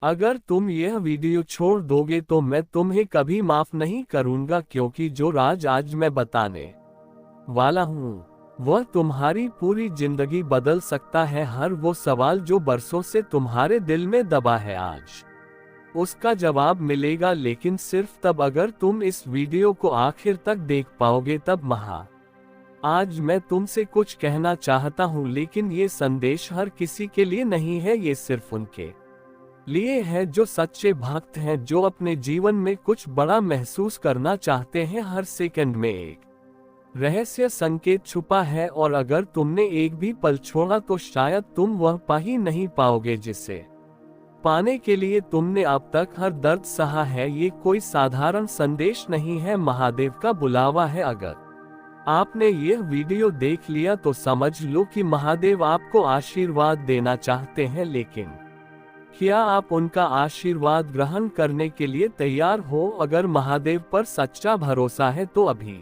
अगर तुम यह वीडियो छोड़ दोगे तो मैं तुम्हें कभी माफ नहीं करूंगा, क्योंकि जो राज आज मैं बताने वाला हूँ वह तुम्हारी पूरी जिंदगी बदल सकता है। हर वो सवाल जो बरसों से तुम्हारे दिल में दबा है, आज उसका जवाब मिलेगा, लेकिन सिर्फ तब अगर तुम इस वीडियो को आखिर तक देख पाओगे तब। आज मैं तुमसे कुछ कहना चाहता हूँ, लेकिन ये संदेश हर किसी के लिए नहीं है। ये सिर्फ उनके लिए है जो सच्चे भक्त हैं, जो अपने जीवन में कुछ बड़ा महसूस करना चाहते हैं। हर सेकंड में एक रहस्य संकेत छुपा है, और अगर तुमने एक भी पल छोड़ा तो शायद तुम वह पा ही नहीं पाओगे जिसे पाने के लिए तुमने अब तक हर दर्द सहा है। ये कोई साधारण संदेश नहीं है, महादेव का बुलावा है। अगर आपने यह वीडियो देख लिया तो समझ लो कि महादेव आपको आशीर्वाद देना चाहते हैं, लेकिन क्या आप उनका आशीर्वाद ग्रहण करने के लिए तैयार हो? अगर महादेव पर सच्चा भरोसा है तो अभी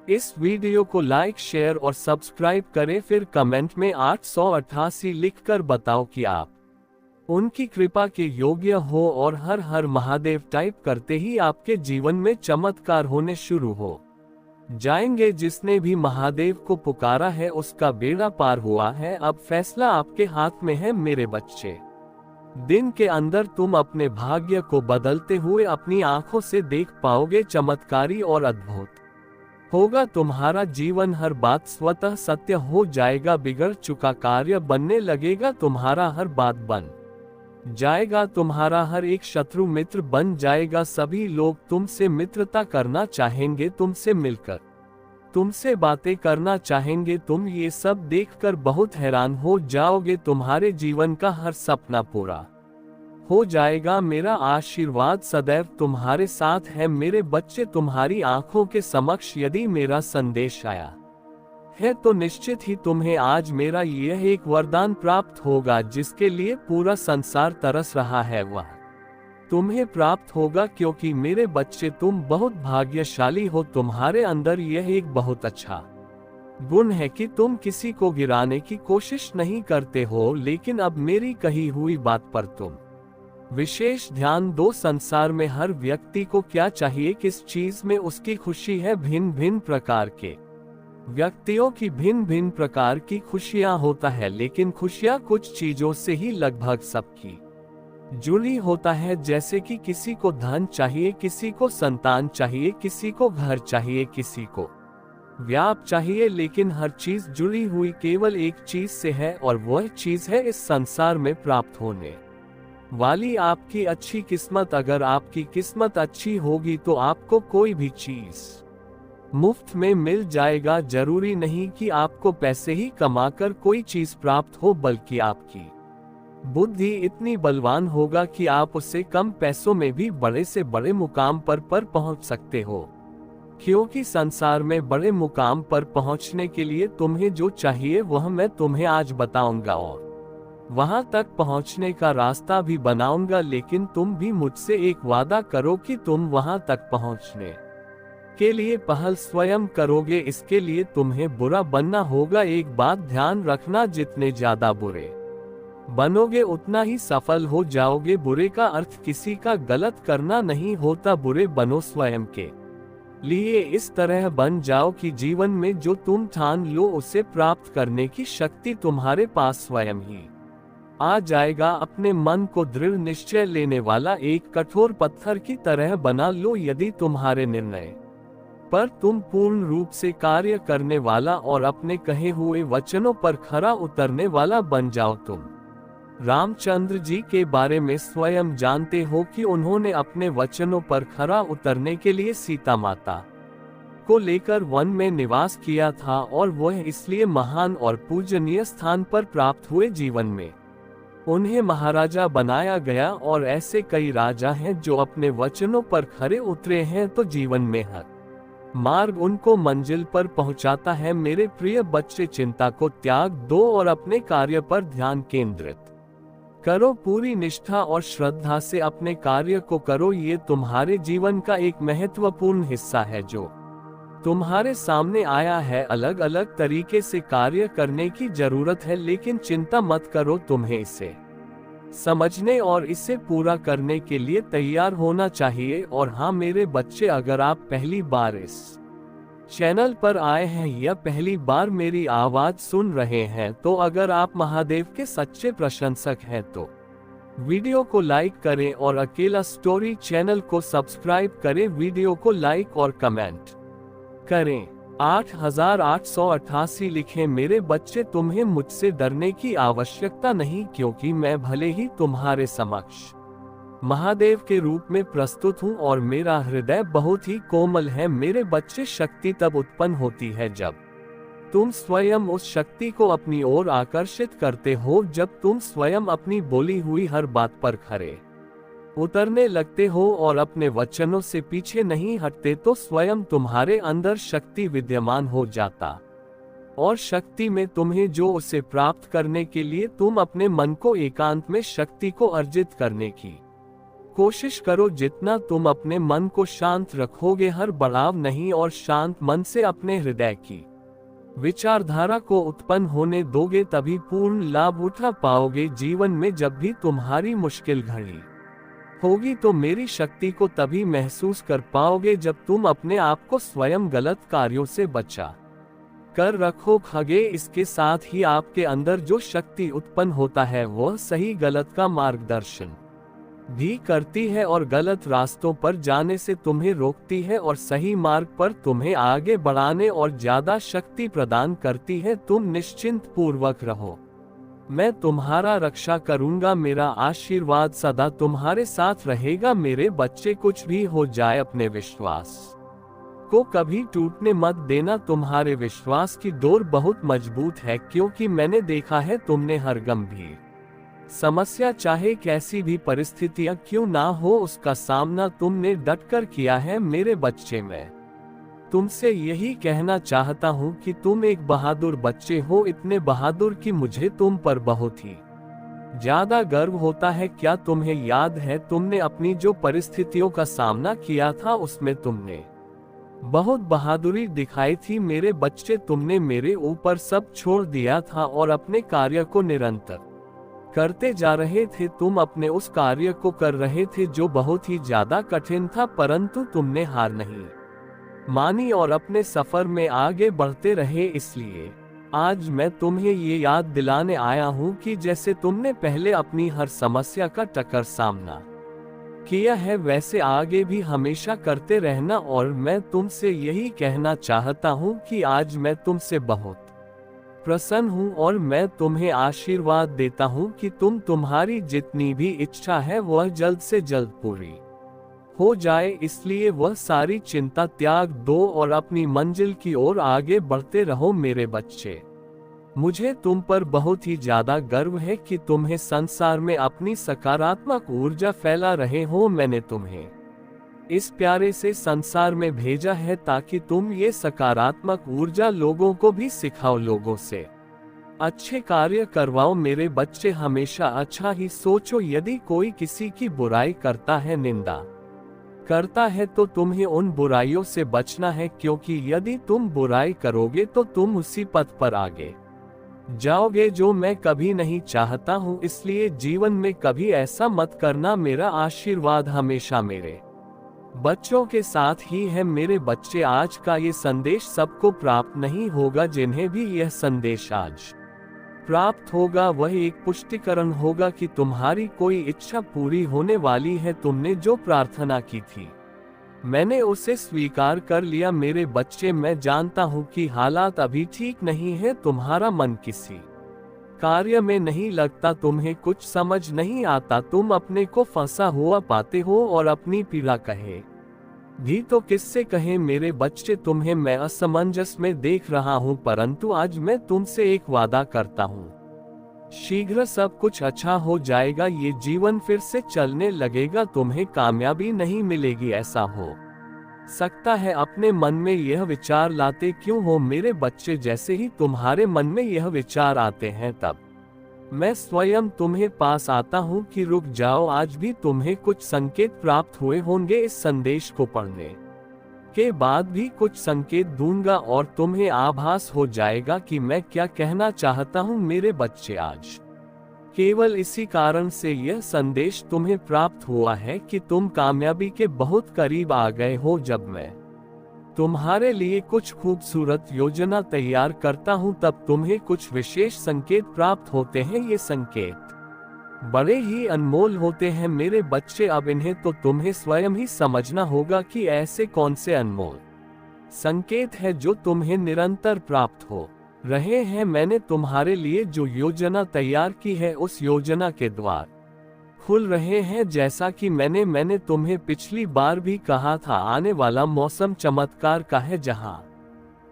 इस वीडियो को लाइक, शेयर और सब्सक्राइब करें। फिर कमेंट में 888 लिखकर बताओ कि आप उनकी कृपा के योग्य हो, और हर हर महादेव टाइप करते ही आपके जीवन में चमत्कार होने शुरू हो जाएंगे। जिसने भी महादेव को पुकारा है उसका बेड़ा पार हुआ है। अब फैसला आपके हाथ में है मेरे बच्चे। दिन के अंदर तुम अपने भाग्य को बदलते हुए अपनी आंखों से देख पाओगे। चमत्कारी और अद्भुत होगा तुम्हारा जीवन। हर बात स्वतः सत्य हो जाएगा। बिगड़ चुका कार्य बनने लगेगा। तुम्हारा हर बात बन जाएगा। तुम्हारा हर एक शत्रु मित्र बन जाएगा। सभी लोग तुमसे मित्रता करना चाहेंगे, तुमसे मिलकर तुमसे बातें करना चाहेंगे। तुम ये सब देखकर बहुत हैरान हो जाओगे। तुम्हारे जीवन का हर सपना पूरा हो जाएगा। मेरा आशीर्वाद सदैव तुम्हारे साथ है मेरे बच्चे। तुम्हारी आंखों के समक्ष यदि मेरा संदेश आया है तो निश्चित ही तुम्हें आज मेरा यह एक वरदान प्राप्त होगा, जिसके लिए पूरा संसार तरस रहा है। वह तुम्हें प्राप्त होगा, क्योंकि मेरे बच्चे तुम बहुत भाग्यशाली हो। तुम्हारे अंदर यह एक बहुत अच्छा गुण है कि तुम किसी को गिराने की कोशिश नहीं करते हो, लेकिन अब मेरी कही हुई बात पर तुम विशेष ध्यान दो। संसार में हर व्यक्ति को क्या चाहिए, किस चीज में उसकी खुशी है। भिन्न भिन्न प्रकार के व्यक्तियों की भिन्न भिन्न प्रकार की खुशियां होता है, लेकिन खुशियां कुछ चीजों से ही लगभग सबकी जुड़ी होता है। जैसे कि किसी को धन चाहिए, किसी को संतान चाहिए, किसी को घर चाहिए, किसी को व्याप चाहिए, लेकिन हर चीज जुड़ी हुई केवल एक चीज से है, और वह चीज है इस संसार में प्राप्त होने वाली आपकी अच्छी किस्मत। अगर आपकी किस्मत अच्छी होगी तो आपको कोई भी चीज मुफ्त में मिल जाएगा। जरूरी नहीं कि आपको पैसे ही कमाकर कोई चीज प्राप्त हो, बल्कि आपकी बुद्धि इतनी बलवान होगा कि आप उससे कम पैसों में भी बड़े से बड़े मुकाम पर पहुंच सकते हो। क्योंकि संसार में बड़े मुकाम पर पहुंचने के लिए तुम्हें जो चाहिए वह मैं तुम्हें आज बताऊंगा, और वहां तक पहुंचने का रास्ता भी बनाऊंगा। लेकिन तुम भी मुझसे एक वादा करो कि तुम वहां तक पहुंचने के लिए पहल स्वयं करोगे। इसके लिए तुम्हें बुरा बनना होगा। एक बात ध्यान रखना, जितने ज्यादा बुरे बनोगे उतना ही सफल हो जाओगे। बुरे का अर्थ किसी का गलत करना नहीं होता। बुरे बनो स्वयं के लिए। इस तरह बन जाओ कि जीवन में जो तुम ठान लो उसे प्राप्त करने की शक्ति तुम्हारे पास स्वयं ही आ जाएगा। अपने मन को दृढ़ निश्चय लेने वाला एक कठोर पत्थर की तरह बना लो। यदि तुम्हारे निर्णय पर तुम पूर्ण रूप से कार्य करने वाला और अपने कहे हुए वचनों पर खरा उतरने वाला बन जाओ। तुम रामचंद्र जी के बारे में स्वयं जानते हो कि उन्होंने अपने वचनों पर खरा उतरने के लिए सीता माता को लेकर वन में निवास किया था, और वह इसलिए महान और पूजनीय स्थान पर प्राप्त हुए। जीवन में उन्हें महाराजा बनाया गया, और ऐसे कई राजा हैं जो अपने वचनों पर खरे उतरे हैं, तो जीवन में हर मार्ग उनको मंजिल पर पहुंचाता है। मेरे प्रिय बच्चे, चिंता को त्याग दो और अपने कार्य पर ध्यान केंद्रित करो। पूरी निष्ठा और श्रद्धा से अपने कार्य को करो। ये तुम्हारे जीवन का एक महत्वपूर्ण हिस्सा है जो तुम्हारे सामने आया है। अलग अलग तरीके से कार्य करने की जरूरत है, लेकिन चिंता मत करो, तुम्हें इसे समझने और इसे पूरा करने के लिए तैयार होना चाहिए। और हाँ मेरे बच्चे, अगर आप पहली बार इस चैनल पर आए हैं या पहली बार मेरी आवाज सुन रहे हैं, तो अगर आप महादेव के सच्चे प्रशंसक हैं तो वीडियो को लाइक करें और अकेला स्टोरी चैनल को सब्सक्राइब करें। वीडियो को लाइक और कमेंट करें। 8888 लिखें। मेरे बच्चे, तुम्हें मुझसे डरने की आवश्यकता नहीं, क्योंकि मैं भले ही तुम्हारे समक्ष महादेव के रूप में प्रस्तुत हूँ और मेरा हृदय बहुत ही कोमल है। मेरे बच्चे, शक्ति तब उत्पन्न होती है जब तुम स्वयं उस शक्ति को अपनी ओर आकर्षित करते हो, जब तुम स्वयं अपनी बोली हुई हर बात पर खरे उतरने लगते हो और अपने वचनों से पीछे नहीं हटते, तो स्वयं तुम्हारे अंदर शक्ति विद्यमान हो जाता। और शक्ति में तुम्हें जो उसे प्राप्त करने के लिए तुम अपने मन को एकांत में शक्ति को अर्जित करने की कोशिश करो। जितना तुम अपने मन को शांत रखोगे, हर बढ़ाव नहीं और शांत मन से अपने हृदय की विचारधारा को उत्पन्न होने दोगे, तभी पूर्ण लाभ उठा पाओगे। जीवन में जब भी तुम्हारी मुश्किल घड़ी होगी, तो मेरी शक्ति को तभी महसूस कर पाओगे जब तुम अपने आप को स्वयं गलत कार्यों से बचा कर रखोगे। इसके साथ ही आपके अंदर जो शक्ति उत्पन्न होता है, वह सही गलत का मार्गदर्शन भी करती है और गलत रास्तों पर जाने से तुम्हें रोकती है और सही मार्ग पर तुम्हें आगे बढ़ाने और ज्यादा शक्ति प्रदान करती है। तुम निश्चिंत पूर्वक रहो, मैं तुम्हारा रक्षा करूंगा। मेरा आशीर्वाद सदा तुम्हारे साथ रहेगा। मेरे बच्चे, कुछ भी हो जाए, अपने विश्वास को कभी टूटने मत देना। तुम्हारे विश्वास की डोर बहुत मजबूत है, क्योंकि मैंने देखा है तुमने हर गंभीर समस्या, चाहे कैसी भी परिस्थितियां क्यों ना हो, उसका सामना तुमने डटकर किया है। मेरे बच्चे, मैं तुमसे यही कहना चाहता हूँ कि तुम एक बहादुर बच्चे हो, इतने बहादुर कि मुझे तुम पर बहुत ही ज्यादा गर्व होता है। क्या तुम्हें याद है, तुमने अपनी जो परिस्थितियों का सामना किया था, उसमें तुमने बहुत बहादुरी दिखाई थी। मेरे बच्चे, तुमने मेरे ऊपर सब छोड़ दिया था और अपने कार्य को निरंतर करते जा रहे थे। तुम अपने उस कार्य को कर रहे थे जो बहुत ही ज्यादा कठिन था, परंतु तुमने हार नहीं मानी और अपने सफर में आगे बढ़ते रहे। इसलिए आज मैं तुम्हें ये याद दिलाने आया हूँ कि जैसे तुमने पहले अपनी हर समस्या का टक्कर सामना किया है, वैसे आगे भी हमेशा करते रहना। और मैं तुमसे यही कहना चाहता हूँ कि आज मैं तुमसे बहुत प्रसन्न हूँ और मैं तुम्हें आशीर्वाद देता हूँ कि तुम्हारी जितनी भी इच्छा है वह जल्द से जल्द पूरी हो जाए। इसलिए वह सारी चिंता त्याग दो और अपनी मंजिल की ओर आगे बढ़ते रहो। मेरे बच्चे, मुझे तुम पर बहुत ही ज्यादा गर्व है कि तुम्हें संसार में अपनी सकारात्मक ऊर्जा फैला रहे हो। मैंने तुम्हें इस प्यारे से संसार में भेजा है ताकि तुम ये सकारात्मक ऊर्जा लोगों को भी सिखाओ, लोगों से अच्छे कार्य करवाओ। मेरे बच्चे, हमेशा अच्छा ही सोचो। यदि कोई किसी की बुराई करता है, निंदा करता है, तो तुम्हें उन बुराइयों से बचना है, क्योंकि यदि तुम बुराई करोगे तो तुम उसी पथ पर आगे जाओगे जो मैं कभी नहीं चाहता हूँ। इसलिए जीवन में कभी ऐसा मत करना। मेरा आशीर्वाद हमेशा मेरे बच्चों के साथ ही है। मेरे बच्चे, आज का ये संदेश सबको प्राप्त नहीं होगा। जिन्हें भी यह संदेश आज प्राप्त होगा, वह एक पुष्टिकरण होगा कि तुम्हारी कोई इच्छा पूरी होने वाली है। तुमने जो प्रार्थना की थी, मैंने उसे स्वीकार कर लिया। मेरे बच्चे, मैं जानता हूँ कि हालात अभी ठीक नहीं है, तुम्हारा मन किसी कार्य में नहीं लगता, तुम्हें कुछ समझ नहीं आता, तुम अपने को फंसा हुआ पाते हो और अपनी पीड़ा कहे भी तो किससे कहें। मेरे बच्चे, तुम्हें मैं असमंजस में देख रहा हूँ, परंतु आज मैं तुमसे एक वादा करता हूँ, शीघ्र सब कुछ अच्छा हो जाएगा। ये जीवन फिर से चलने लगेगा, तुम्हें कामयाबी नहीं मिलेगी। ऐसा हो सकता है अपने मन में यह विचार लाते क्यों हो मेरे बच्चे। जैसे ही तुम्हारे मन में यह विचार आते हैं, तब मैं स्वयं तुम्हें पास आता हूँ कि रुक जाओ। आज भी तुम्हें कुछ संकेत प्राप्त हुए होंगे। इस संदेश को पढ़ने के बाद भी कुछ संकेत दूंगा और तुम्हें आभास हो जाएगा कि मैं क्या कहना चाहता हूँ। मेरे बच्चे, आज केवल इसी कारण से यह संदेश तुम्हें प्राप्त हुआ है कि तुम कामयाबी के बहुत करीब आ गए हो। जब मैं तुम्हारे लिए कुछ खूबसूरत योजना तैयार करता हूं तब तुम्हें कुछ विशेष संकेत प्राप्त होते हैं। ये संकेत बड़े ही अनमोल होते हैं मेरे बच्चे। अब इन्हें तो तुम्हें स्वयं ही समझना होगा कि ऐसे कौन से अनमोल संकेत है जो तुम्हें निरंतर प्राप्त हो रहे हैं। मैंने तुम्हारे लिए जो योजना तैयार की है उस योजना के द्वार खुल रहे हैं। जैसा कि मैंने तुम्हें पिछली बार भी कहा था, आने वाला मौसम चमत्कार का है, जहां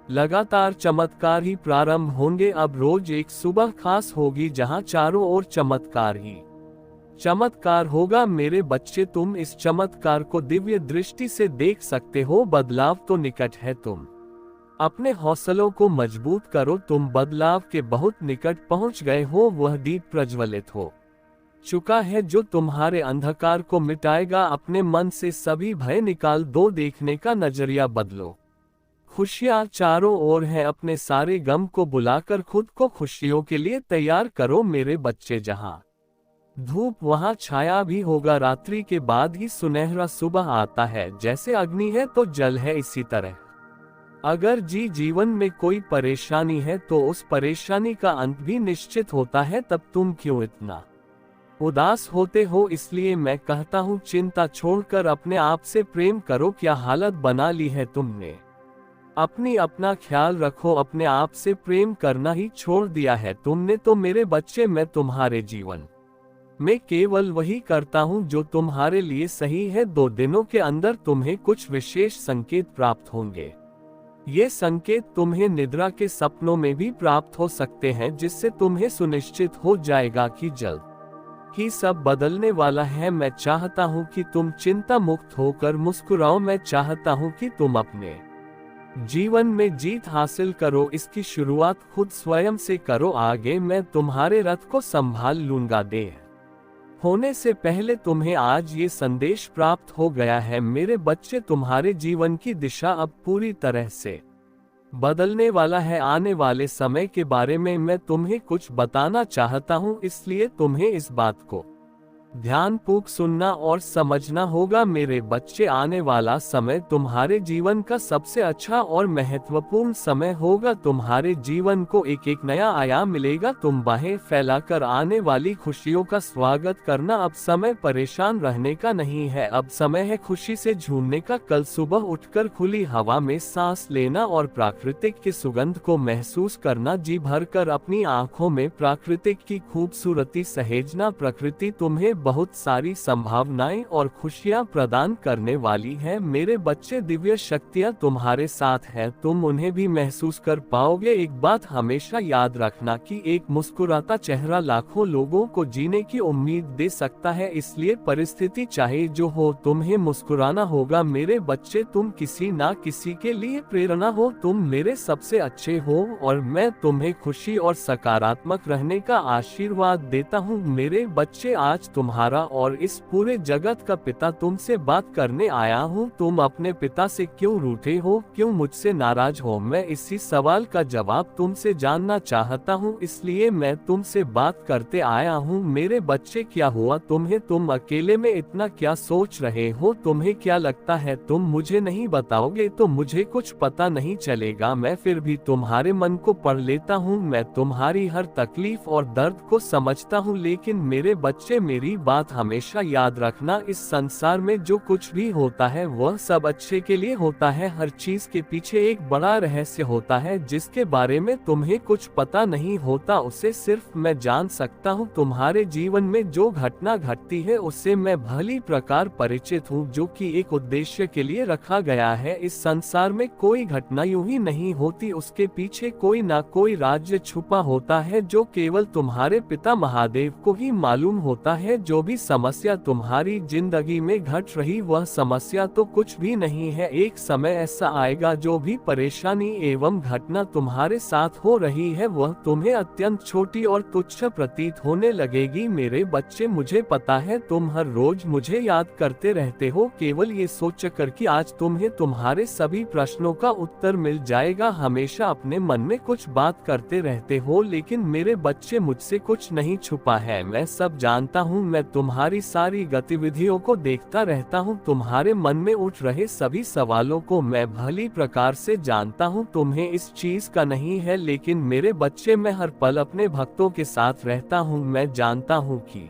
लगातार चमत्कार ही प्रारंभ होंगे। अब रोज एक सुबह खास होगी जहां चारों ओर चमत्कार ही चमत्कार होगा। मेरे बच्चे, तुम इस चमत्कार को दिव्य दृष्टि से देख सकते हो। बदलाव तो निकट है, तुम अपने हौसलों को मजबूत करो। तुम बदलाव के बहुत निकट पहुंच गए हो। वह दीप प्रज्वलित हो चुका है जो तुम्हारे अंधकार को मिटाएगा। अपने मन से सभी भय निकाल दो, देखने का नजरिया बदलो। खुशियां चारों ओर हैं, अपने सारे गम को बुलाकर खुद को खुशियों के लिए तैयार करो। मेरे बच्चे, जहां धूप वहां छाया भी होगा। रात्रि के बाद ही सुनहरा सुबह आता है। जैसे अग्नि है तो जल है, इसी तरह अगर जीवन में कोई परेशानी है तो उस परेशानी का अंत भी निश्चित होता है। तब तुम क्यों इतना उदास होते हो? इसलिए मैं कहता हूँ, चिंता छोड़कर अपने आप से प्रेम करो। क्या हालत बना ली है तुमने? अपना ख्याल रखो। अपने आप से प्रेम करना ही छोड़ दिया है तुमने तो मेरे बच्चे। मैं तुम्हारे जीवन में केवल वही करता हूँ जो तुम्हारे लिए सही है। 2 दिनों के अंदर तुम्हें कुछ विशेष संकेत प्राप्त होंगे। ये संकेत तुम्हें निद्रा के सपनों में भी प्राप्त हो सकते हैं, जिससे तुम्हें सुनिश्चित हो जाएगा कि जल्द ही सब बदलने वाला है। मैं चाहता हूँ कि तुम चिंता मुक्त होकर मुस्कुराओ। मैं चाहता हूँ कि तुम अपने जीवन में जीत हासिल करो। इसकी शुरुआत खुद स्वयं से करो। आगे मैं तुम्हारे रथ को संभाल लूंगा। देर होने से पहले तुम्हें आज ये संदेश प्राप्त हो गया है। मेरे बच्चे, तुम्हारे जीवन की दिशा अब पूरी तरह से बदलने वाला है। आने वाले समय के बारे में मैं तुम्हें कुछ बताना चाहता हूँ, इसलिए तुम्हें इस बात को ध्यानपूर्वक सुनना और समझना होगा। मेरे बच्चे, आने वाला समय तुम्हारे जीवन का सबसे अच्छा और महत्वपूर्ण समय होगा। तुम्हारे जीवन को एक नया आयाम मिलेगा। तुम बाहें फैलाकर आने वाली खुशियों का स्वागत करना। अब समय परेशान रहने का नहीं है, अब समय है खुशी से झूमने का। कल सुबह उठकर खुली हवा में सांस लेना और प्राकृतिक की सुगंध को महसूस करना। जी भरकर अपनी आंखों में प्राकृतिक की खूबसूरती सहेजना। प्रकृति तुम्हें बहुत सारी संभावनाएं और खुशियां प्रदान करने वाली है। मेरे बच्चे, दिव्य शक्तियां तुम्हारे साथ है, तुम उन्हें भी महसूस कर पाओगे। एक बात हमेशा याद रखना कि एक मुस्कुराता चेहरा लाखों लोगों को जीने की उम्मीद दे सकता है। इसलिए परिस्थिति चाहे जो हो, तुम्हें मुस्कुराना होगा। मेरे बच्चे, तुम किसी ना किसी के लिए प्रेरणा हो। तुम मेरे सबसे अच्छे हो और मैं तुम्हें खुशी और सकारात्मक रहने का आशीर्वाद देता हूँ। मेरे बच्चे, आज तुम्हारा और इस पूरे जगत का पिता तुमसे बात करने आया हूँ। तुम अपने पिता से क्यों रूठे हो, क्यों मुझसे नाराज हो? मैं इसी सवाल का जवाब तुमसे जानना चाहता हूँ, इसलिए मैं तुमसे बात करते आया हूँ। मेरे बच्चे, क्या हुआ तुम्हें? तुम अकेले में इतना क्या सोच रहे हो? तुम्हें क्या लगता है तुम मुझे नहीं बताओगे तो मुझे कुछ पता नहीं चलेगा? मैं फिर भी तुम्हारे मन को पढ़ लेता हूँ। मैं तुम्हारी हर तकलीफ और दर्द को समझता हूँ। लेकिन मेरे बच्चे, मेरी बात हमेशा याद रखना, इस संसार में जो कुछ भी होता है वह सब अच्छे के लिए होता है। हर चीज के पीछे एक बड़ा रहस्य होता है जिसके बारे में तुम्हें कुछ पता नहीं होता, उसे सिर्फ मैं जान सकता हूँ। तुम्हारे जीवन में जो घटना घटती है उससे मैं भली प्रकार परिचित हूँ, जो कि एक उद्देश्य के लिए रखा गया है। इस संसार में कोई घटना यूं ही नहीं होती, उसके पीछे कोई ना कोई राज्य छुपा होता है जो केवल तुम्हारे पिता महादेव को ही मालूम होता है। जो भी समस्या तुम्हारी जिंदगी में घट रही वह समस्या तो कुछ भी नहीं है। एक समय ऐसा आएगा जो भी परेशानी एवं घटना तुम्हारे साथ हो रही है वह तुम्हें अत्यंत छोटी और तुच्छ प्रतीत होने लगेगी। मेरे बच्चे, मुझे पता है तुम हर रोज मुझे याद करते रहते हो, केवल ये सोचकर कि आज तुम्हें तुम्हारे सभी प्रश्नों का उत्तर मिल जाएगा। हमेशा अपने मन में कुछ बात करते रहते हो, लेकिन मेरे बच्चे मुझसे कुछ नहीं छुपा है। मैं सब जानता हूँ, मैं तुम्हारी सारी गतिविधियों को देखता रहता हूँ, तुम्हारे मन में उठ रहे सभी सवालों को मैं भली प्रकार से जानता हूँ। तुम्हें इस चीज का नहीं है, लेकिन मेरे बच्चे मैं हर पल अपने भक्तों के साथ रहता हूँ। मैं जानता हूँ कि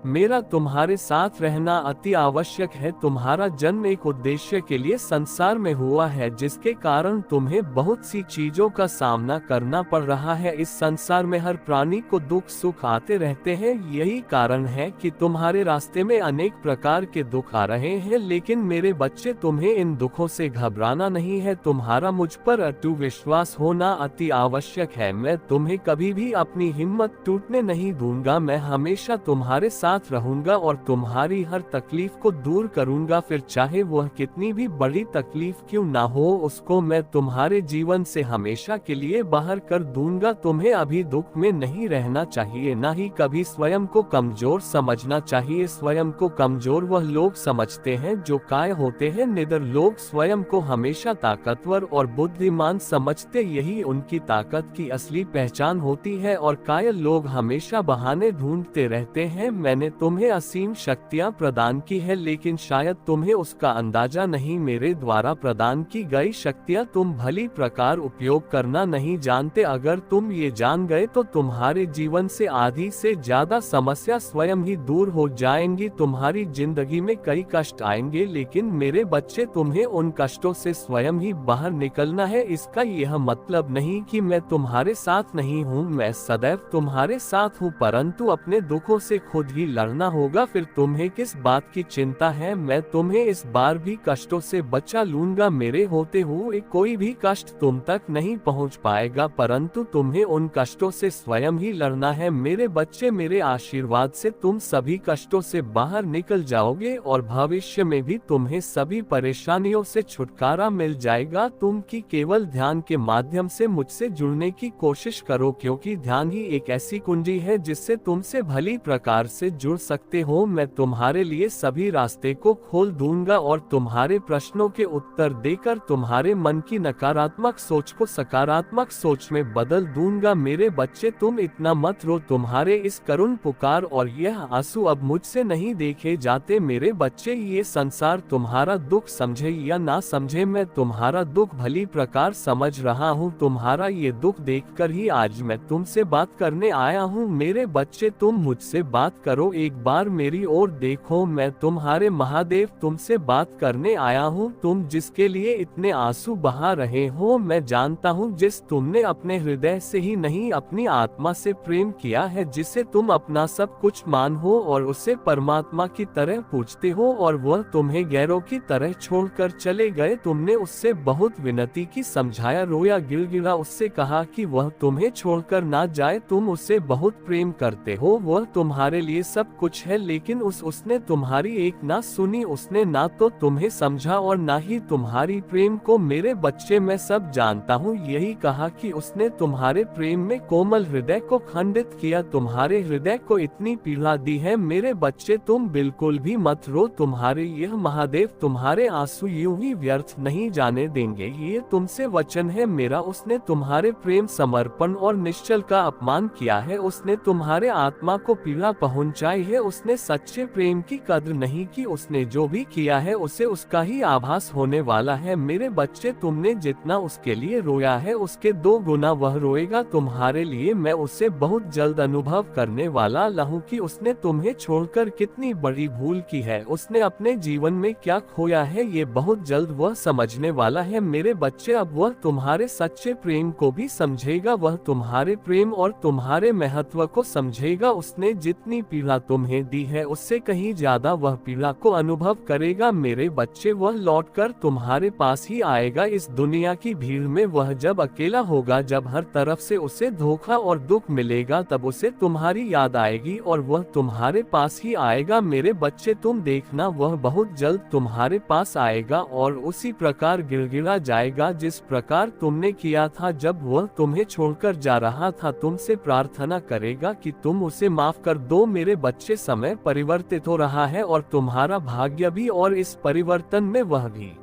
मेरा तुम्हारे साथ रहना अति आवश्यक है। तुम्हारा जन्म एक उद्देश्य के लिए संसार में हुआ है, जिसके कारण तुम्हें बहुत सी चीजों का सामना करना पड़ रहा है। इस संसार में हर प्राणी को दुख सुख आते रहते हैं, यही कारण है कि तुम्हारे रास्ते में अनेक प्रकार के दुख आ रहे हैं। लेकिन मेरे बच्चे, तुम्हें इन दुखों से घबराना नहीं है, तुम्हारा मुझ पर अटूट विश्वास होना अति आवश्यक है। मैं तुम्हें कभी भी अपनी हिम्मत टूटने नहीं दूंगा। मैं हमेशा तुम्हारे साथ रहूंगा और तुम्हारी हर तकलीफ को दूर करूंगा, फिर चाहे वह कितनी भी बड़ी तकलीफ क्यों ना हो, उसको मैं तुम्हारे जीवन से हमेशा के लिए बाहर कर दूंगा। तुम्हें अभी दुख में नहीं रहना चाहिए, ना ही कभी स्वयं को कमजोर समझना चाहिए। स्वयं को कमजोर वह लोग समझते हैं जो काय होते हैं, निडर लोग स्वयं को हमेशा ताकतवर और बुद्धिमान समझते, यही उनकी ताकत की असली पहचान होती है। और कायल लोग हमेशा बहाने ढूंढते रहते हैं। मैंने तुम्हें असीम शक्तियां प्रदान की है, लेकिन शायद तुम्हें उसका अंदाजा नहीं। मेरे द्वारा प्रदान की गई शक्तियां तुम भली प्रकार उपयोग करना नहीं जानते। अगर तुम ये जान गए तो तुम्हारे जीवन से आधी से ज्यादा समस्या स्वयं ही दूर हो जाएंगी। तुम्हारी जिंदगी में कई कष्ट आएंगे, लेकिन मेरे बच्चे तुम्हें उन कष्टों से स्वयं ही बाहर निकलना है। इसका यह मतलब नहीं कि मैं तुम्हारे साथ नहीं हूँ, मैं सदैव तुम्हारे साथ हूँ, परंतु अपने दुखों से खुद ही लड़ना होगा। फिर तुम्हें किस बात की चिंता है? मैं तुम्हें इस बार भी कष्टों से बचा लूंगा। मेरे होते हुए कोई भी कष्ट तुम तक नहीं पहुंच पाएगा, परंतु तुम्हें उन कष्टों से स्वयं ही लड़ना है। मेरे बच्चे, मेरे आशीर्वाद से तुम सभी कष्टों से बाहर निकल जाओगे और भविष्य में भी तुम्हें सभी परेशानियों से छुटकारा मिल जाएगा। तुम की केवल ध्यान के माध्यम से मुझसे जुड़ने की कोशिश करो, क्योंकि ध्यान ही एक ऐसी कुंजी है जिससे तुमसे भली प्रकार से जुड़ सकते हो। मैं तुम्हारे लिए सभी रास्ते को खोल दूंगा और तुम्हारे प्रश्नों के उत्तर देकर तुम्हारे मन की नकारात्मक सोच को सकारात्मक सोच में बदल दूंगा। मेरे बच्चे, तुम इतना मत रो, तुम्हारे इस करुण पुकार और यह आंसू अब मुझसे नहीं देखे जाते। मेरे बच्चे, ये संसार तुम्हारा दुख समझे या ना समझे, मैं तुम्हारा दुख भली प्रकार समझ रहा हूँ। तुम्हारा ये दुख देखकर ही आज मैं तुमसे बात करने आया हूँ। मेरे बच्चे, तुम मुझसे बात करो, एक बार मेरी ओर देखो, मैं तुम्हारे महादेव तुमसे बात करने आया हूँ। तुम जिसके लिए इतने आंसू बहा रहे हो, मैं जानता हूँ, जिस तुमने अपने हृदय से ही नहीं अपनी आत्मा से प्रेम किया है, जिसे तुम अपना सब कुछ मान हो और उसे परमात्मा की तरह पूजते हो, और वह तुम्हें गैरों की तरह छोड़कर चले गए। तुमने उससे बहुत विनती की, समझाया, रोया, गिड़गिड़ा, उससे कहा कि वह तुम्हें छोड़कर ना जाए। तुम उससे बहुत प्रेम करते हो, वह तुम्हारे लिए सब कुछ है, लेकिन उसने तुम्हारी एक ना सुनी। उसने ना तो तुम्हें समझा और ना ही तुम्हारी प्रेम को। मेरे बच्चे, मैं सब जानता हूँ, यही कहा कि उसने तुम्हारे प्रेम में कोमल हृदय को खंडित किया, तुम्हारे हृदय को इतनी पीड़ा दी है। मेरे बच्चे, तुम बिल्कुल भी मत रो, तुम्हारे यह महादेव तुम्हारे आंसू यूं ही व्यर्थ नहीं जाने देंगे, ये तुमसे वचन है मेरा। उसने तुम्हारे प्रेम, समर्पण और निश्चल का अपमान किया है, उसने तुम्हारे आत्मा को पीड़ा पहुंचाई है, उसने सच्चे प्रेम की कद्र नहीं की। उसने जो भी किया है उसे उसका ही आभास होने वाला है। मेरे बच्चे, तुमने जितना उसके लिए रोया है उसके 2 गुना वह रोएगा तुम्हारे लिए। मैं उसे बहुत जल्द अनुभव करने वाला हूँ कि उसने तुम्हें छोड़कर कितनी बड़ी भूल की है, उसने अपने जीवन में क्या खोया है, ये बहुत जल्द वह समझने वाला है। मेरे बच्चे, अब वह तुम्हारे सच्चे प्रेम को भी समझेगा, वह तुम्हारे प्रेम और तुम्हारे महत्व को समझेगा। उसने जितनी पीड़ा पीड़ा तुम्हें दी है उससे कहीं ज्यादा वह पीड़ा को अनुभव करेगा मेरे बच्चे। वह लौटकर तुम्हारे पास ही आएगा। इस दुनिया की भीड़ में वह जब अकेला होगा, जब हर तरफ से उसे धोखा और दुख मिलेगा, तब उसे तुम्हारी याद आएगी और वह तुम्हारे पास ही आएगा मेरे बच्चे। तुम देखना वह बहुत जल्द तुम्हारे पास आएगा और उसी प्रकार गिड़गिड़ा जाएगा जिस प्रकार तुमने किया था जब वह तुम्हें छोड़कर जा रहा था। तुमसे प्रार्थना करेगा कि तुम उसे माफ कर दो मेरे बच्चे। समय परिवर्तित हो रहा है और तुम्हारा भाग्य भी, और इस परिवर्तन में वह भी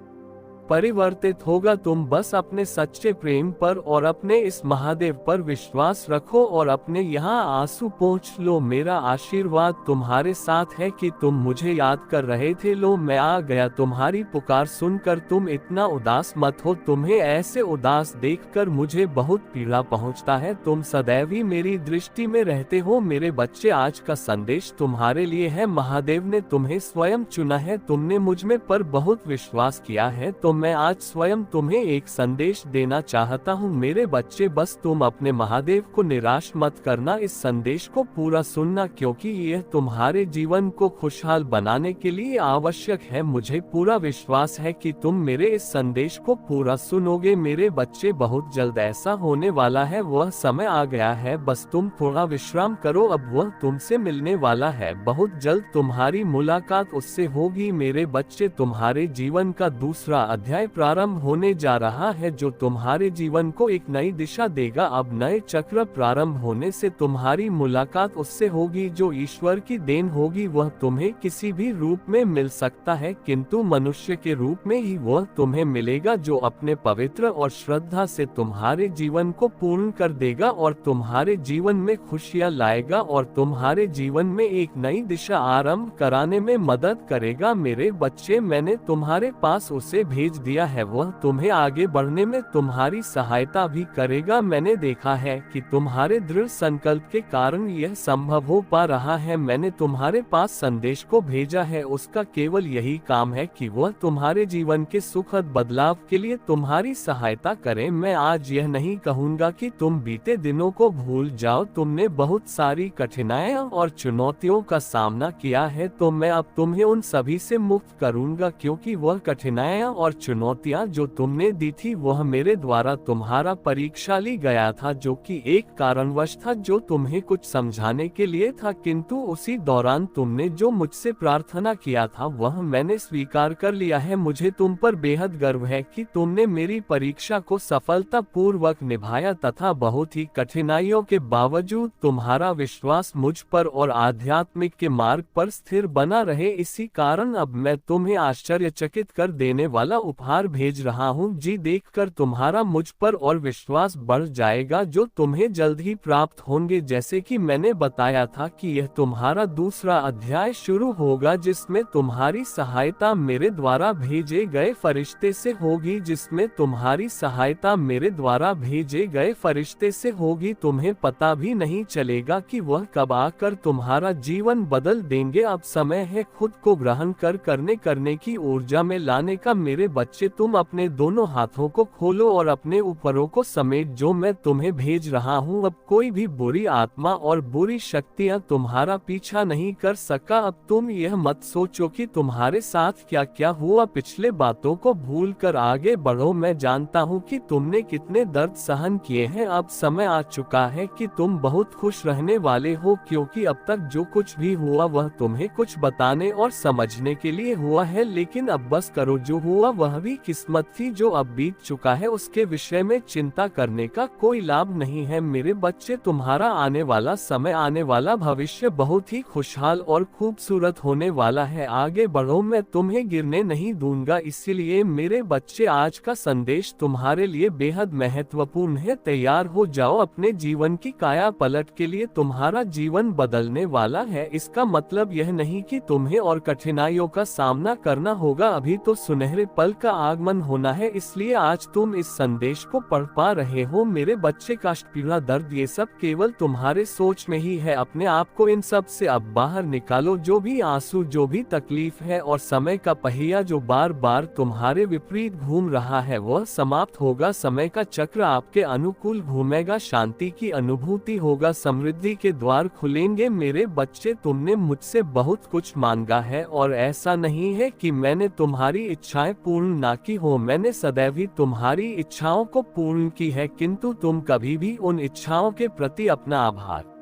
परिवर्तित होगा। तुम बस अपने सच्चे प्रेम पर और अपने इस महादेव पर विश्वास रखो और अपने यहाँ आंसू पोंछ लो। मेरा आशीर्वाद तुम्हारे साथ है कि तुम मुझे याद कर रहे थे। लो मैं आ गया। तुम्हारी पुकार सुनकर तुम इतना उदास मत हो। तुम्हें ऐसे उदास देखकर मुझे बहुत पीड़ा पहुँचता है। तुम सदैव ही मेरी दृष्टि में रहते हो मेरे बच्चे। आज का संदेश तुम्हारे लिए है। महादेव ने तुम्हें स्वयं चुना है। तुमने मुझ में पर बहुत विश्वास किया है, तो मैं आज स्वयं तुम्हें एक संदेश देना चाहता हूँ मेरे बच्चे। बस तुम अपने महादेव को निराश मत करना। इस संदेश को पूरा सुनना क्योंकि यह तुम्हारे जीवन को खुशहाल बनाने के लिए आवश्यक है। मुझे पूरा विश्वास है कि तुम मेरे इस संदेश को पूरा सुनोगे मेरे बच्चे। बहुत जल्द ऐसा होने वाला है। वह समय आ गया है। बस तुम थोड़ा विश्राम करो। अब वह तुमसे मिलने वाला है। बहुत जल्द तुम्हारी मुलाकात उससे होगी मेरे बच्चे। तुम्हारे जीवन का दूसरा अध्याय प्रारंभ होने जा रहा है जो तुम्हारे जीवन को एक नई दिशा देगा। अब नए चक्र प्रारंभ होने से तुम्हारी मुलाकात उससे होगी जो ईश्वर की देन होगी। वह तुम्हें किसी भी रूप में मिल सकता है, किंतु मनुष्य के रूप में ही वह तुम्हें मिलेगा जो अपने पवित्र और श्रद्धा से तुम्हारे जीवन को पूर्ण कर देगा और तुम्हारे जीवन में खुशियां लाएगा और तुम्हारे जीवन में एक नई दिशा आरंभ कराने में मदद करेगा मेरे बच्चे। मैंने तुम्हारे पास उसे भेज दिया है। वह तुम्हें आगे बढ़ने में तुम्हारी सहायता भी करेगा। मैंने देखा है कि तुम्हारे दृढ़ संकल्प के कारण यह संभव हो पा रहा है। मैंने तुम्हारे पास संदेश को भेजा है। उसका केवल यही काम है कि वह तुम्हारे जीवन के सुखद बदलाव के लिए तुम्हारी सहायता करे। मैं आज यह नहीं कहूँगा कि तुम बीते दिनों को भूल जाओ। तुमने बहुत सारी कठिनाइयाँ और चुनौतियों का सामना किया है, तो मैं अब तुम्हें उन सभी से मुक्त करूँगा क्योंकि वह कठिनाइयाँ और चुनौतियां जो तुमने दी थी वह मेरे द्वारा तुम्हारा परीक्षा ली गया था, जो कि एक कारणवश था जो तुम्हें कुछ समझाने के लिए था। किंतु उसी दौरान तुमने जो मुझसे प्रार्थना किया था वह मैंने स्वीकार कर लिया है। मुझे तुम पर बेहद गर्व है कि तुमने मेरी परीक्षा को सफलतापूर्वक निभाया तथा बहुत ही कठिनाइयों के बावजूद तुम्हारा विश्वास मुझ पर और आध्यात्मिक के मार्ग पर स्थिर बना रहे। इसी कारण अब मैं तुम्हें आश्चर्यचकित कर देने वाला उपहार भेज रहा हूँ। जी देखकर तुम्हारा मुझ पर और विश्वास बढ़ जाएगा जो तुम्हें जल्द ही प्राप्त होंगे। जैसे कि मैंने बताया था कि यह तुम्हारा दूसरा अध्याय शुरू होगा जिसमें तुम्हारी सहायता मेरे द्वारा भेजे गए फरिश्ते से होगी, जिसमें तुम्हारी सहायता मेरे द्वारा भेजे गए फरिश्ते से होगी। तुम्हें पता भी नहीं चलेगा कि वह कब आकर तुम्हारा जीवन बदल देंगे। अब समय है खुद को ग्रहण करने की ऊर्जा में लाने का मेरे बच्चे। तुम अपने दोनों हाथों को खोलो और अपने ऊपरों को समेट जो मैं तुम्हें भेज रहा हूँ। अब कोई भी बुरी आत्मा और बुरी शक्तियाँ तुम्हारा पीछा नहीं कर सका। अब तुम यह मत सोचो कि तुम्हारे साथ क्या क्या हुआ। पिछले बातों को भूलकर आगे बढ़ो। मैं जानता हूँ कि तुमने कितने दर्द सहन किए हैं। अब समय आ चुका है कि तुम बहुत खुश रहने वाले हो क्योंकि अब तक जो कुछ भी हुआ वह तुम्हें कुछ बताने और समझने के लिए हुआ है। लेकिन अब बस करो, जो हुआ वह भी किस्मत थी। जो अब बीत चुका है उसके विषय में चिंता करने का कोई लाभ नहीं है मेरे बच्चे। तुम्हारा आने वाला समय, आने वाला भविष्य बहुत ही खुशहाल और खूबसूरत होने वाला है। आगे बढ़ो, मैं तुम्हें गिरने नहीं दूंगा। इसलिए मेरे बच्चे आज का संदेश तुम्हारे लिए बेहद महत्वपूर्ण है। तैयार हो जाओ अपने जीवन की काया पलट के लिए। तुम्हारा जीवन बदलने वाला है। इसका मतलब यह नहीं कि तुम्हें और कठिनाइयों का सामना करना होगा। अभी तो सुनहरे पल का आगमन होना है, इसलिए आज तुम इस संदेश को पढ़ पा रहे हो। मेरे बच्चे, कष्ट, पीड़ा, दर्द, ये सब केवल तुम्हारे सोच में ही है। अपने आप को इन सब से अब बाहर निकालो। जो भी आंसू, जो भी तकलीफ है और समय का पहिया जो बार बार तुम्हारे विपरीत घूम रहा है, वह समाप्त होगा। समय का चक्र आपके अनुकूल घूमेगा, शांति की अनुभूति होगा, समृद्धि के द्वार खुलेंगे। मेरे बच्चे, तुमने मुझसे बहुत कुछ मांगा है और ऐसा नहीं है कि मैंने तुम्हारी इच्छाएं पूर्ण ना की हो। मैंने सदैव ही तुम्हारी इच्छाओं को पूर्ण की है, किंतु तुम कभी भी उन इच्छाओं के प्रति अपना आभार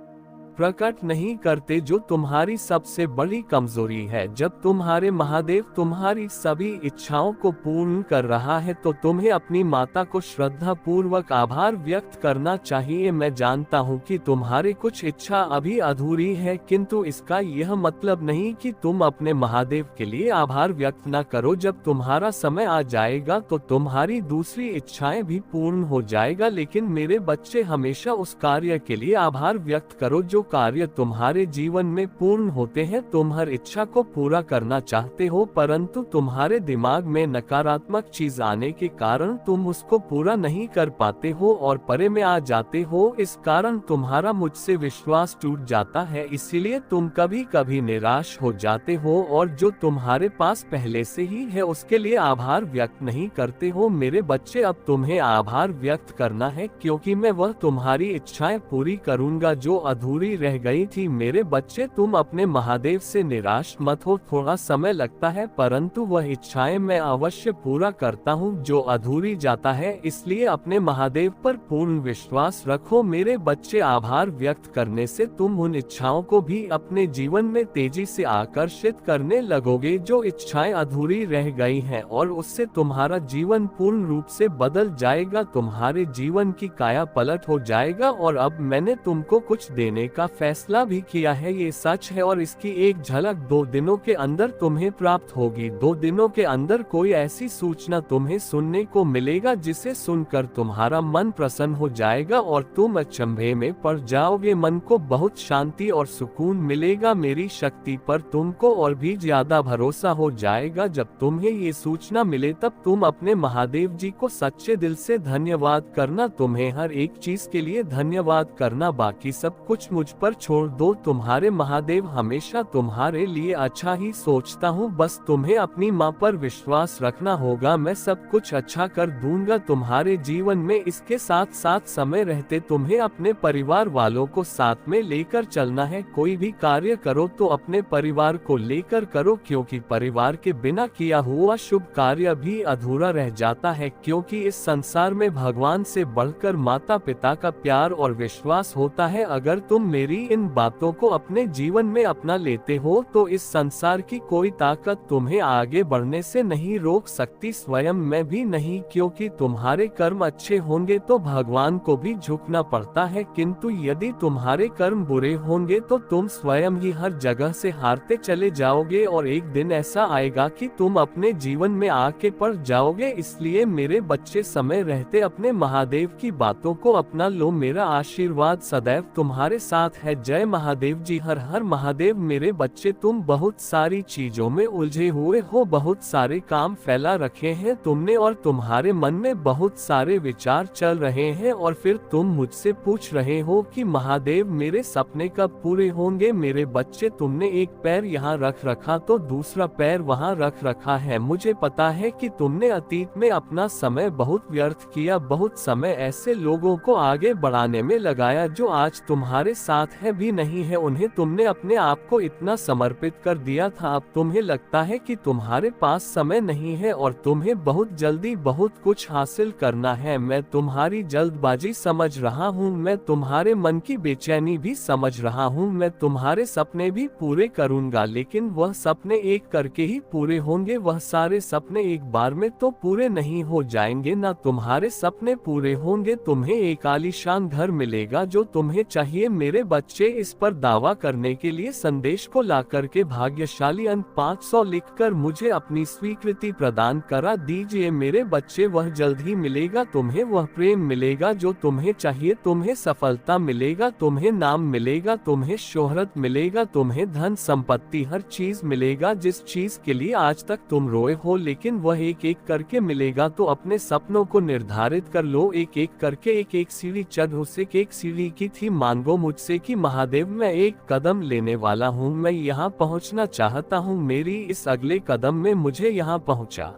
प्रकट नहीं करते, जो तुम्हारी सबसे बड़ी कमजोरी है। जब तुम्हारे महादेव तुम्हारी सभी इच्छाओं को पूर्ण कर रहा है तो तुम्हें अपनी माता को श्रद्धा पूर्वक आभार व्यक्त करना चाहिए। मैं जानता हूँ कि तुम्हारी कुछ इच्छा अभी अधूरी है, किंतु इसका यह मतलब नहीं कि तुम अपने महादेव के लिए आभार व्यक्त न करो। जब तुम्हारा समय आ जाएगा तो तुम्हारी दूसरी इच्छाएं भी पूर्ण हो जाएगा। लेकिन मेरे बच्चे, हमेशा उस कार्य के लिए आभार व्यक्त करो जो कार्य तुम्हारे जीवन में पूर्ण होते हैं। तुम हर इच्छा को पूरा करना चाहते हो, परंतु तुम्हारे दिमाग में नकारात्मक चीज आने के कारण तुम उसको पूरा नहीं कर पाते हो और परे में आ जाते हो। इस कारण तुम्हारा मुझसे विश्वास टूट जाता है, इसीलिए तुम कभी कभी निराश हो जाते हो और जो तुम्हारे पास पहले से ही है उसके लिए आभार व्यक्त नहीं करते हो। मेरे बच्चे, अब तुम्हें आभार व्यक्त करना है, क्योंकि मैं वह तुम्हारी इच्छाएं पूरी करूंगा जो अधूरी रह गई थी। मेरे बच्चे, तुम अपने महादेव से निराश मत हो। थोड़ा समय लगता है, परंतु वह इच्छाएं मैं अवश्य पूरा करता हूँ जो अधूरी जाता है, इसलिए अपने महादेव पर पूर्ण विश्वास रखो। मेरे बच्चे, आभार व्यक्त करने से तुम उन इच्छाओं को भी अपने जीवन में तेजी से आकर्षित करने लगोगे जो इच्छाएं अधूरी रह गई हैं, और उससे तुम्हारा जीवन पूर्ण रूप से बदल जाएगा। तुम्हारे जीवन की काया पलट हो जाएगा। और अब मैंने तुमको कुछ देने का फैसला भी किया है, ये सच है, और इसकी एक झलक 2 दिनों के अंदर तुम्हें प्राप्त होगी। 2 दिनों के अंदर कोई ऐसी सूचना तुम्हें सुनने को मिलेगा जिसे सुनकर तुम्हारा मन प्रसन्न हो जाएगा और तुम अचंभे में पड़ जाओगे। मन को बहुत शांति और सुकून मिलेगा। मेरी शक्ति पर तुमको और भी ज्यादा भरोसा हो जाएगा। जब तुम्हें ये सूचना मिले तब तुम अपने महादेव जी को सच्चे दिल से धन्यवाद करना। तुम्हें हर एक चीज के लिए धन्यवाद करना, बाकी सब कुछ मुझ पर छोड़ दो। तुम्हारे महादेव हमेशा तुम्हारे लिए अच्छा ही सोचता हूँ, बस तुम्हें अपनी माँ पर विश्वास रखना होगा। मैं सब कुछ अच्छा कर दूंगा तुम्हारे जीवन में। इसके साथ साथ समय रहते तुम्हें अपने परिवार वालों को साथ में लेकर चलना है। कोई भी कार्य करो तो अपने परिवार को लेकर करो, क्योंकि परिवार के बिना किया हुआ शुभ कार्य भी अधूरा रह जाता है। क्योंकि इस संसार में भगवान से बढ़कर माता पिता का प्यार और विश्वास होता है। अगर तुम मेरी इन बातों को अपने जीवन में अपना लेते हो तो इस संसार की कोई ताकत तुम्हें आगे बढ़ने से नहीं रोक सकती, स्वयं मैं भी नहीं। क्योंकि तुम्हारे कर्म अच्छे होंगे तो भगवान को भी झुकना पड़ता है, किंतु यदि तुम्हारे कर्म बुरे होंगे तो तुम स्वयं ही हर जगह से हारते चले जाओगे और एक दिन ऐसा आएगा कि तुम अपने जीवन में आके पड़ जाओगे। इसलिए मेरे बच्चे, समय रहते अपने महादेव की बातों को अपना लो। मेरा आशीर्वाद सदैव तुम्हारे साथ है। जय महादेव जी। हर हर महादेव। मेरे बच्चे, तुम बहुत सारी चीजों में उलझे हुए हो, बहुत सारे काम फैला रखे हैं तुमने और तुम्हारे मन में बहुत सारे विचार चल रहे हैं, और फिर तुम मुझसे पूछ रहे हो कि महादेव मेरे सपने कब पूरे होंगे। मेरे बच्चे, तुमने एक पैर यहाँ रख रखा तो दूसरा पैर वहाँ रख रखा है। मुझे पता है कि तुमने अतीत में अपना समय बहुत व्यर्थ किया, बहुत समय ऐसे लोगों को आगे बढ़ाने में लगाया जो आज तुम्हारे साथ है भी नहीं है। उन्हें तुमने अपने आप को इतना समर्पित कर दिया था। अब तुम्हें लगता है कि तुम्हारे पास समय नहीं है और तुम्हें बहुत जल्दी बहुत कुछ हासिल करना है। मैं तुम्हारी जल्दबाजी समझ रहा हूँ, मैं तुम्हारे मन की बेचैनी भी समझ रहा हूँ। मैं तुम्हारे सपने भी पूरे करूँगा, लेकिन वह सपने एक करके ही पूरे होंगे। वह सारे सपने एक बार में तो पूरे नहीं हो जाएंगे। ना तुम्हारे सपने पूरे होंगे। तुम्हें एक आलीशान घर मिलेगा जो तुम्हें चाहिए। मेरे मेरे बच्चे इस पर दावा करने के लिए संदेश को ला करके भाग्यशाली अंक 500 लिखकर मुझे अपनी स्वीकृति प्रदान करा दीजिए। मेरे बच्चे, वह जल्द ही मिलेगा तुम्हें, वह प्रेम मिलेगा जो तुम्हें चाहिए, तुम्हें सफलता मिलेगा, तुम्हें नाम मिलेगा, तुम्हें शोहरत मिलेगा, तुम्हें धन संपत्ति हर चीज मिलेगा जिस चीज के लिए आज तक तुम रोए हो, लेकिन वह एक एक करके मिलेगा। तो अपने सपनों को निर्धारित कर लो, एक एक करके, एक एक सीढ़ी चढ़, उसे एक सीढ़ी की थी मांगो मुझसे कि महादेव मैं एक कदम लेने वाला हूँ, मैं यहाँ पहुँचना चाहता हूँ, मेरी इस अगले कदम में मुझे यहाँ पहुँचा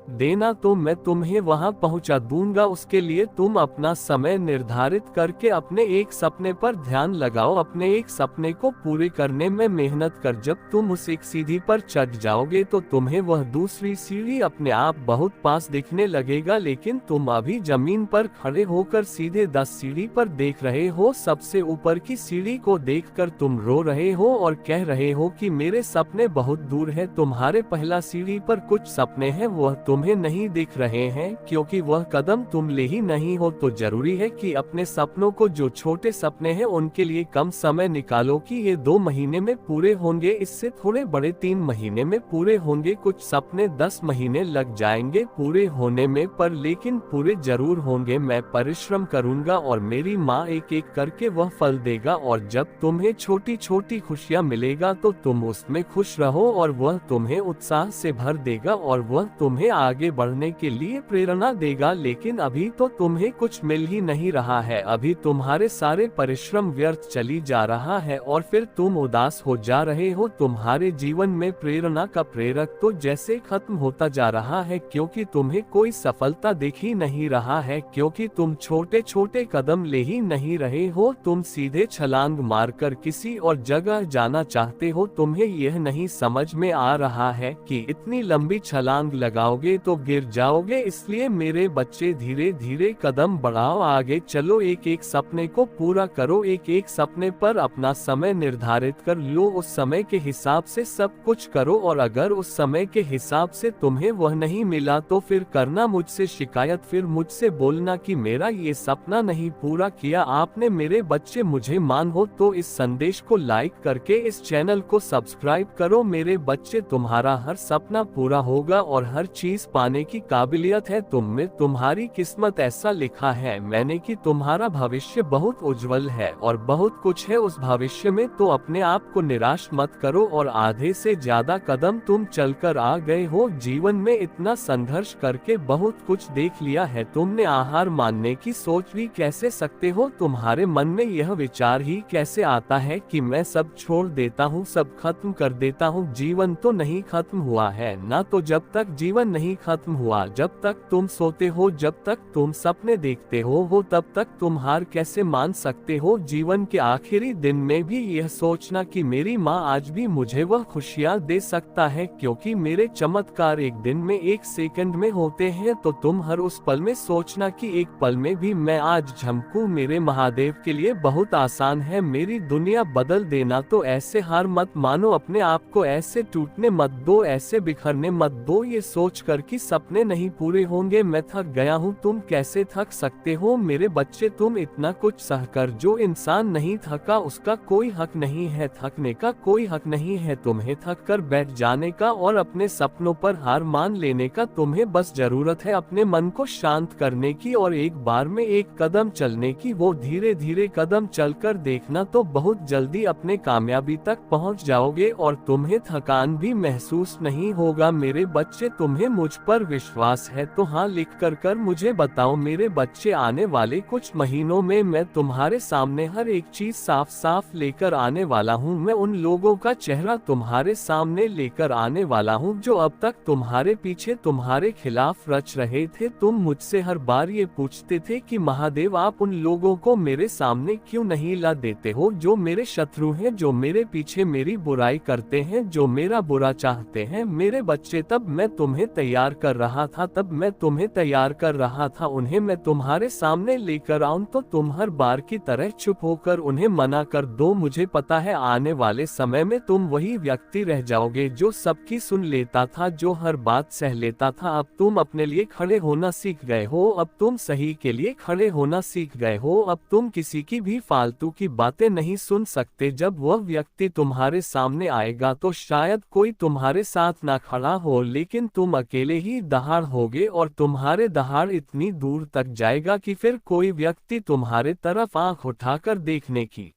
देना तो मैं तुम्हें वहां पहुंचा दूंगा। उसके लिए तुम अपना समय निर्धारित करके अपने एक सपने पर ध्यान लगाओ, अपने एक सपने को पूरे करने में मेहनत कर। जब तुम उस एक सीढ़ी पर चढ़ जाओगे तो तुम्हें वह दूसरी सीढ़ी अपने आप बहुत पास दिखने लगेगा, लेकिन तुम अभी जमीन पर खड़े होकर सीधे 10 सीढ़ी पर देख रहे हो। सबसे ऊपर की सीढ़ी को देखकर तुम रो रहे हो और कह रहे हो कि मेरे सपने बहुत दूर है। तुम्हारे पहला सीढ़ी पर कुछ सपने हैं, वह तुम्हें नहीं दिख रहे हैं क्योंकि वह कदम तुम ले ही नहीं हो। तो जरूरी है कि अपने सपनों को, जो छोटे सपने हैं उनके लिए कम समय निकालो कि ये 2 महीने में पूरे होंगे, इससे थोड़े बड़े 3 महीने में पूरे होंगे, कुछ सपने 10 महीने लग जाएंगे पूरे होने में, पर लेकिन पूरे जरूर होंगे। मैं परिश्रम करूंगा और मेरी माँ एक एक करके वह फल देगा, और जब तुम्हें छोटी छोटी खुशियाँ मिलेगा तो तुम उसमें खुश रहो और वह तुम्हें उत्साह से भर देगा और वह तुम्हें आगे बढ़ने के लिए प्रेरणा देगा। लेकिन अभी तो तुम्हें कुछ मिल ही नहीं रहा है, अभी तुम्हारे सारे परिश्रम व्यर्थ चली जा रहा है और फिर तुम उदास हो जा रहे हो। तुम्हारे जीवन में प्रेरणा का प्रेरक तो जैसे खत्म होता जा रहा है, क्योंकि तुम्हें कोई सफलता दिख ही नहीं रहा है, क्योंकि तुम छोटे छोटे कदम ले ही नहीं रहे हो। तुम सीधे छलांग मारकर किसी और जगह जाना चाहते हो। तुम्हें यह नहीं समझ में आ रहा है कि इतनी लंबी छलांग लगाओगे तो गिर जाओगे। इसलिए मेरे बच्चे, धीरे धीरे कदम बढ़ाओ, आगे चलो, एक एक सपने को पूरा करो, एक एक सपने पर अपना समय निर्धारित कर लो, उस समय के हिसाब से सब कुछ करो। और अगर उस समय के हिसाब से तुम्हें वह नहीं मिला तो फिर करना मुझसे शिकायत, फिर मुझसे बोलना कि मेरा ये सपना नहीं पूरा किया आपने। मेरे बच्चे, मुझे मान हो तो इस संदेश को लाइक करके इस चैनल को सब्सक्राइब करो। मेरे बच्चे, तुम्हारा हर सपना पूरा होगा और हर चीज पाने की काबिलियत है तुम में, तुम्हारी किस्मत ऐसा लिखा है मैंने कि तुम्हारा भविष्य बहुत उज्जवल है और बहुत कुछ है उस भविष्य में। तो अपने आप को निराश मत करो और आधे से ज्यादा कदम तुम चलकर आ गए हो। जीवन में इतना संघर्ष करके बहुत कुछ देख लिया है तुमने, आहार मानने की सोच भी कैसे सकते हो? तुम्हारे मन में यह विचार ही कैसे आता है कि मैं सब छोड़ देता हूँ, सब खत्म कर देता हूँ? जीवन तो नहीं खत्म हुआ है ना, तो जब तक जीवन नहीं खत्म हुआ, जब तक तुम सोते हो, जब तक तुम सपने देखते हो तब तक तुम हार कैसे मान सकते हो? जीवन के आखिरी दिन में भी यह सोचना कि मेरी माँ आज भी मुझे वह खुशियाँ दे सकता है, क्योंकि मेरे चमत्कार एक दिन में, एक सेकंड में होते हैं। तो तुम हर उस पल में सोचना कि एक पल में भी मैं आज झमकूं। मेरे महादेव के लिए बहुत आसान है मेरी दुनिया बदल देना। तो ऐसे हार मत मानो, अपने आप को ऐसे टूटने मत दो, ऐसे बिखरने मत दो ये सोच कर कि सपने नहीं पूरे होंगे। मैं थक गया हूँ, तुम कैसे थक सकते हो? मेरे बच्चे, तुम इतना कुछ सहकर, जो इंसान नहीं थका उसका कोई हक नहीं है, थकने का कोई हक नहीं है तुम्हें थक कर बैठ जाने का और अपने सपनों पर हार मान लेने का। तुम्हें बस जरूरत है अपने मन को शांत करने की और एक बार में एक कदम चलने की। वो धीरे धीरे कदम चलकर देखना, तो बहुत जल्दी अपने कामयाबी तक पहुंच जाओगे और तुम्हें थकान भी महसूस नहीं होगा। मेरे बच्चे, तुम्हें मुझ पर विश्वास है तो हाँ लिख कर मुझे बताओ। मेरे बच्चे, आने वाले कुछ महीनों में मैं तुम्हारे सामने हर एक चीज साफ साफ लेकर आने वाला हूँ। मैं उन लोगों का चेहरा तुम्हारे सामने लेकर आने वाला हूँ जो अब तक तुम्हारे पीछे, तुम्हारे खिलाफ रच रहे थे। तुम मुझसे हर बार ये पूछते थे कि महादेव, आप उन लोगों को मेरे सामने क्यों नहीं ला देते हो जो मेरे शत्रु हैं, जो मेरे पीछे मेरी बुराई करते हैं, जो मेरा बुरा चाहते हैं? मेरे बच्चे, तब मैं तुम्हें तैयार तैयार कर रहा था, तब मैं तुम्हें तैयार कर रहा था उन्हें मैं तुम्हारे सामने लेकर आऊं, तो तुम हर बार की तरह चुप होकर उन्हें मना कर दो। मुझे पता है आने वाले समय में तुम वही व्यक्ति रह जाओगे जो सबकी सुन लेता था, जो हर बात सह लेता था। अब तुम अपने लिए खड़े होना सीख गए हो, अब तुम सही के लिए खड़े होना सीख गए हो, अब तुम किसी की भी फालतू की बातें नहीं सुन सकते। जब वह व्यक्ति तुम्हारे सामने आएगा तो शायद कोई तुम्हारे साथ ना खड़ा हो, लेकिन तुम अकेले ही दहाड़ होगे और तुम्हारे दहाड़ इतनी दूर तक जाएगा कि फिर कोई व्यक्ति तुम्हारे तरफ आंख उठाकर देखने की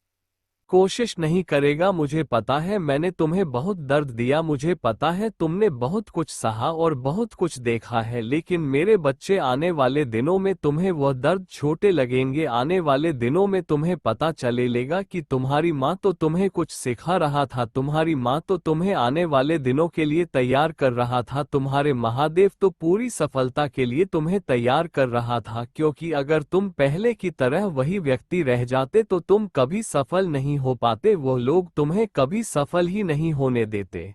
कोशिश नहीं करेगा। मुझे पता है मैंने तुम्हें बहुत दर्द दिया, मुझे पता है तुमने बहुत कुछ सहा और बहुत कुछ देखा है, लेकिन मेरे बच्चे आने वाले दिनों में तुम्हें वह दर्द छोटे लगेंगे। आने वाले दिनों में तुम्हें पता चलेगा कि तुम्हारी माँ तो तुम्हें कुछ सिखा रहा था, तुम्हारी माँ तो तुम्हें आने वाले दिनों के लिए तैयार कर रहा था, तुम्हारे महादेव तो पूरी सफलता के लिए तुम्हें तैयार कर रहा था। क्योंकि अगर तुम पहले की तरह वही व्यक्ति रह जाते तो तुम कभी सफल नहीं हो पाते, वो लोग तुम्हें कभी सफल ही नहीं होने देते।